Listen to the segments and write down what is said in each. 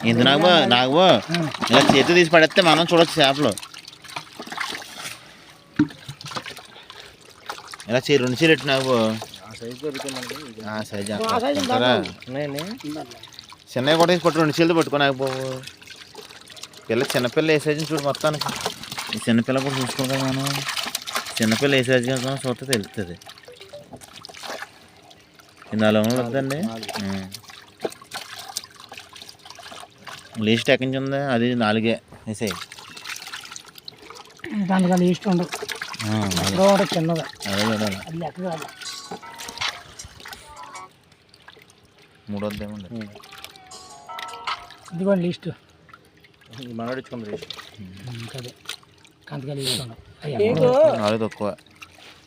ఇంత నాకు ఇలా చేతి తీసి పడేస్తే మనం చూడొచ్చు చేపలు. ఇలా రెండు చీర ఎట్టు నాకు సైజ్ చిన్నవి కూడా తీసి పట్టు 2 చీరలు పట్టుకోలేకపోవు. చిన్నపిల్ల ఏ సైజుని చూడు మొత్తానికి. ఈ చిన్నపిల్ల కూడా చూసుకోవాలి మనం. చిన్నపిల్ల ఏ సైజు కదా చూస్తే తెలుస్తుంది. ఇది 4 వద్దండి. లీస్ట్ ఎక్కడి నుంచి ఉంది? అది 4 వేసాయి. దానికన్నా లీస్ట్ ఉండదు. చిన్నది అదే చూడాలి. అది లెక్క కాదు. 3 వద్దేమండి. ఇదిగోండి లీస్ట్. మనడిచ్చుకుంది లీస్ట్. అదే కంతగా లీస్ట్ ఉండదు. 4 తక్కువ.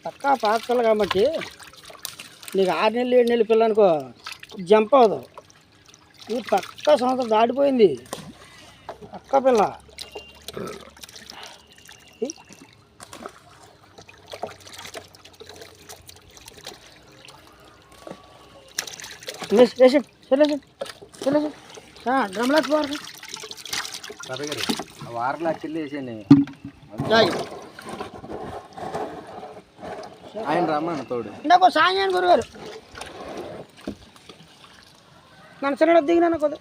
పక్కా పాత పిల్ల కాబట్టి నీకు 6 నెలలు 7 నెలల పిల్ల అనుకో జంప్ అవ్వదు. ఇది పక్కా సంవత్సరం దాటిపోయింది. పక్క పిల్ల. డ్రమ్లా వారలా చెల్లి వేసేయండి. ఆయన రమ్మను తోడు. ఇందాక సాయం గురుగారు నన్ను చిన్న దిగినాను కొద్ది